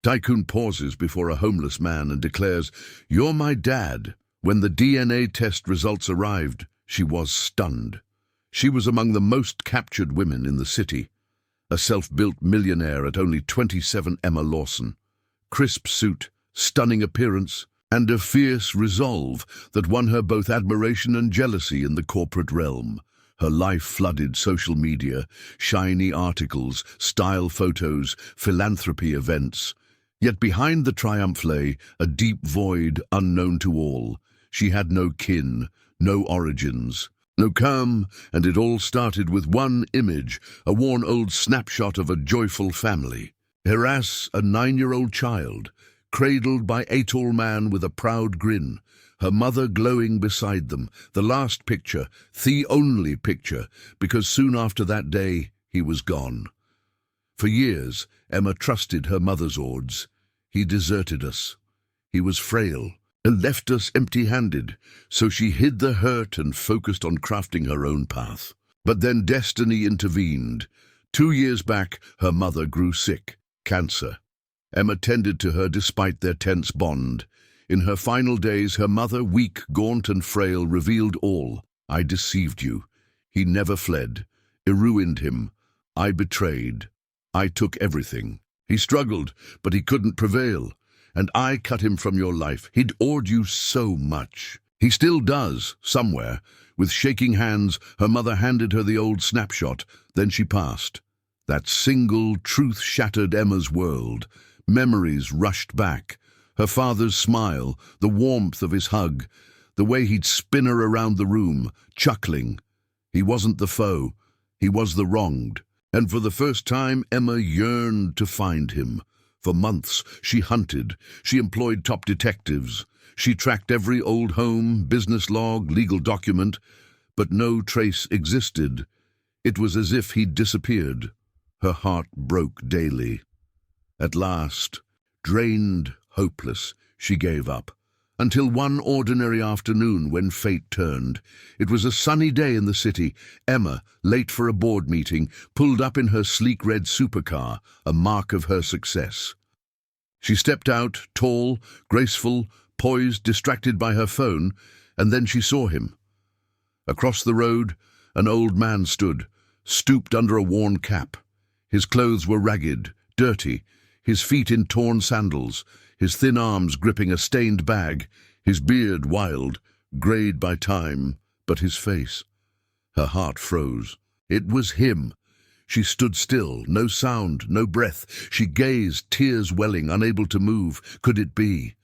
Tycoon pauses before a homeless man and declares, "You're my dad." When the DNA test results arrived, she was stunned. She was among the most captured women in the city. A self-built millionaire at only 27, Emma Lawson. Crisp suit, stunning appearance, and a fierce resolve that won her both admiration and jealousy in the corporate realm. Her life flooded social media, shiny articles, style photos, philanthropy events. Yet behind the triumph lay a deep void unknown to all. She had no kin, no origins, no calm, and it all started with one image, a worn old snapshot of a joyful family. Harass, a 9-year-old child, cradled by a tall man with a proud grin, her mother glowing beside them, the last picture, the only picture, because soon after that day, he was gone. For years, Emma trusted her mother's words. He deserted us. He was frail and left us empty-handed, so she hid the hurt and focused on crafting her own path. But then destiny intervened. 2 years back, her mother grew sick, cancer. Emma tended to her despite their tense bond. In her final days, her mother, weak, gaunt and frail, revealed all. "I deceived you. He never fled. I ruined him. I betrayed. I took everything. He struggled, but he couldn't prevail. And I cut him from your life. He'd owed you so much." He still does, somewhere. With shaking hands, her mother handed her the old snapshot. Then she passed. That single truth shattered Emma's world. Memories rushed back. Her father's smile, the warmth of his hug, the way he'd spin her around the room, chuckling. He wasn't the foe. He was the wronged. And for the first time, Emma yearned to find him. For months, she hunted. She employed top detectives. She tracked every old home, business log, legal document, but no trace existed. It was as if he'd disappeared. Her heart broke daily. At last, drained, hopeless, she gave up. Until one ordinary afternoon when fate turned. It was a sunny day in the city. Emma, late for a board meeting, pulled up in her sleek red supercar, a mark of her success. She stepped out, tall, graceful, poised, distracted by her phone, and then she saw him. Across the road, an old man stood, stooped under a worn cap. His clothes were ragged, dirty, his feet in torn sandals, his thin arms gripping a stained bag, his beard wild, greyed by time, but his face. Her heart froze. It was him. She stood still, no sound, no breath. She gazed, tears welling, unable to move. Could it be?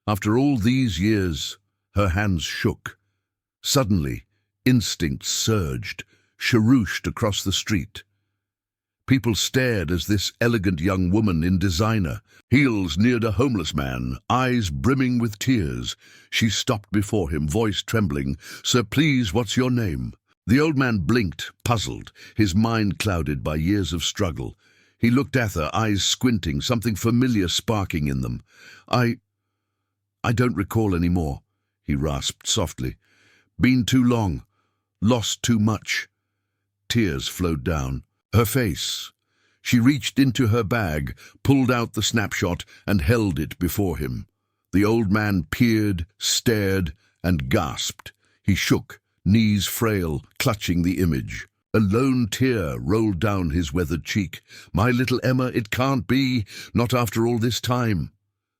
After all these years, her hands shook. Suddenly, instinct surged, sharooshed across the street. People stared as this elegant young woman in designer, heels neared a homeless man, eyes brimming with tears. She stopped before him, voice trembling. "Sir, please, what's your name?" The old man blinked, puzzled, his mind clouded by years of struggle. He looked at her, eyes squinting, something familiar sparking in them. I don't recall anymore," he rasped softly. "Been too long. Lost too much." Tears flowed down her face. She reached into her bag, pulled out the snapshot, and held it before him. The old man peered, stared, and gasped. He shook, knees frail, clutching the image. A lone tear rolled down his weathered cheek. "My little Emma, it can't be, not after all this time."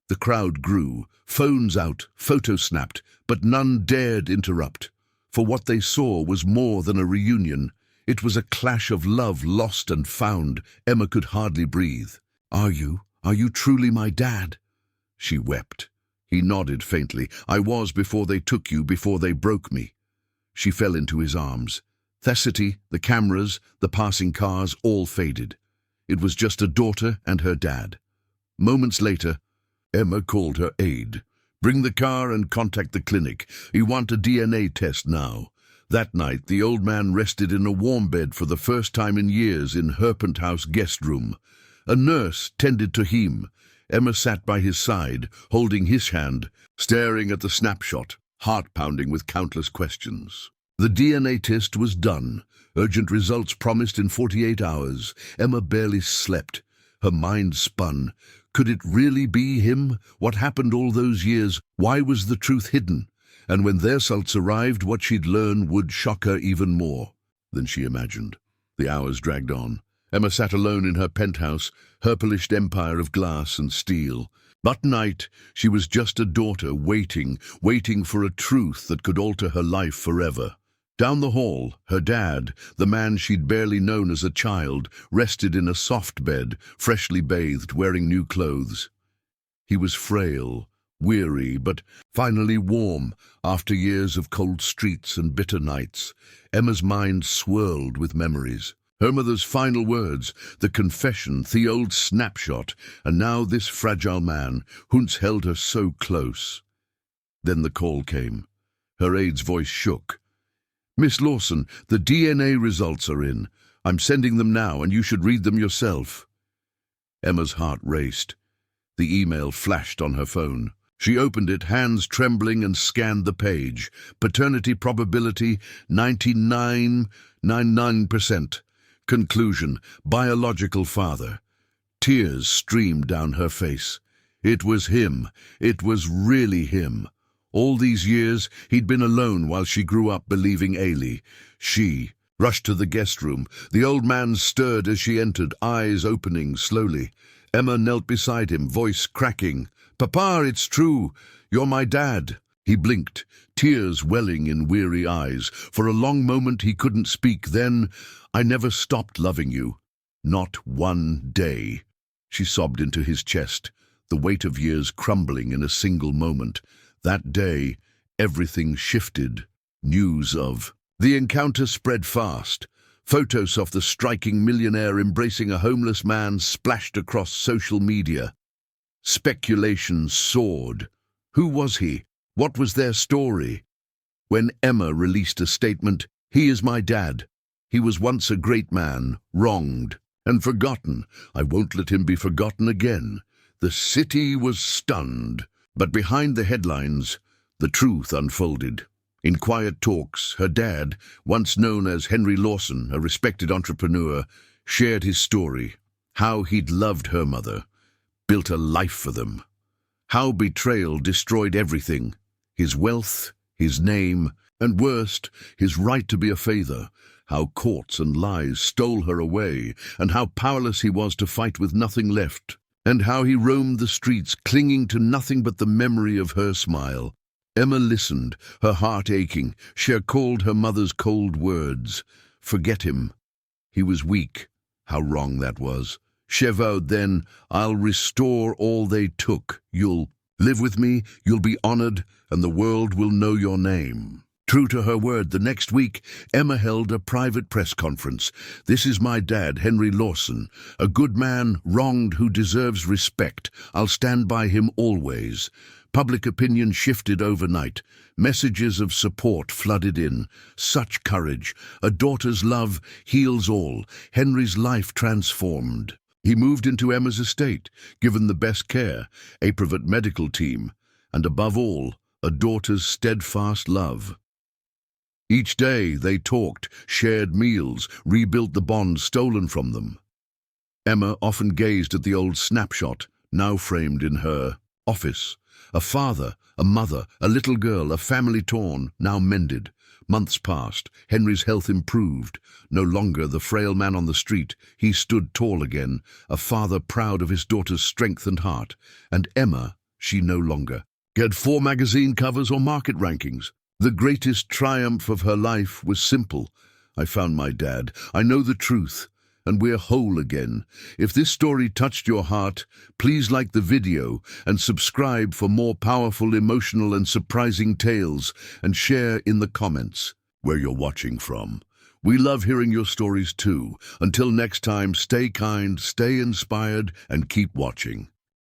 The crowd grew, phones out, photos snapped, but none dared interrupt. For what they saw was more than a reunion. It was a clash of love lost and found. Emma could hardly breathe. Are you truly my dad?" She wept. He nodded faintly. "I was before they took you, before they broke me." She fell into his arms. The city, the cameras, the passing cars, all faded. It was just a daughter and her dad. Moments later, Emma called her aide. "Bring the car and contact the clinic. We want a DNA test now." That night, the old man rested in a warm bed for the first time in years in Herpent House guest room. A nurse tended to him. Emma sat by his side, holding his hand, staring at the snapshot, heart pounding with countless questions. The DNA test was done. Urgent results promised in 48 hours. Emma barely slept. Her mind spun. Could it really be him? What happened all those years? Why was the truth hidden? And when their results arrived, what she'd learn would shock her even more than she imagined. The hours dragged on. Emma sat alone in her penthouse, her polished empire of glass and steel. But tonight, she was just a daughter waiting for a truth that could alter her life forever. Down the hall, her dad, the man she'd barely known as a child, rested in a soft bed, freshly bathed, wearing new clothes. He was frail, weary, but finally warm after years of cold streets and bitter nights. Emma's mind swirled with memories. Her mother's final words, the confession, the old snapshot, and now this fragile man, who'd held her so close. Then the call came. Her aide's voice shook. "Miss Lawson, the DNA results are in. I'm sending them now, and you should read them yourself." Emma's heart raced. The email flashed on her phone. She opened it, hands trembling, and scanned the page. Paternity probability 99.99%. Conclusion, biological father. Tears streamed down her face. It was him. It was really him. All these years, he'd been alone while she grew up believing Ailey. She rushed to the guest room. The old man stirred as she entered, eyes opening slowly. Emma knelt beside him, voice cracking. "Papa, it's true. You're my dad." He blinked, tears welling in weary eyes. For a long moment he couldn't speak. Then, "I never stopped loving you. Not one day." She sobbed into his chest, the weight of years crumbling in a single moment. That day, everything shifted. News of the encounter spread fast. Photos of the striking millionaire embracing a homeless man splashed across social media. Speculation soared. Who was he? What was their story? When Emma released a statement, "He is my dad. He was once a great man, wronged and forgotten. I won't let him be forgotten again." The city was stunned. But behind the headlines, the truth unfolded. In quiet talks, her dad, once known as Henry Lawson, a respected entrepreneur, shared his story. How he'd loved her mother, built a life for them. How betrayal destroyed everything. His wealth, his name, and worst, his right to be a father. How courts and lies stole her away, and how powerless he was to fight with nothing left. And how he roamed the streets, clinging to nothing but the memory of her smile. Emma listened, her heart aching. She recalled her mother's cold words. Forget him. He was weak. How wrong that was. She vowed then, "I'll restore all they took. You'll live with me, you'll be honored, and the world will know your name." True to her word, the next week, Emma held a private press conference. "This is my dad, Henry Lawson, a good man, wronged, who deserves respect. I'll stand by him always." Public opinion shifted overnight. Messages of support flooded in. Such courage. A daughter's love heals all. Henry's life transformed. He moved into Emma's estate, given the best care, a private medical team, and above all, a daughter's steadfast love. Each day they talked, shared meals, rebuilt the bonds stolen from them. Emma often gazed at the old snapshot, now framed in her office. A father, a mother, a little girl, a family torn, now mended. Months passed. Henry's health improved. No longer the frail man on the street, he stood tall again, a father proud of his daughter's strength and heart. And Emma, she no longer had 4 magazine covers or market rankings. The greatest triumph of her life was simple. "I found my dad. I know the truth. And we're whole again." If this story touched your heart, please like the video and subscribe for more powerful, emotional and surprising tales, and share in the comments where you're watching from. We love hearing your stories too. Until next time, stay kind, stay inspired, and keep watching.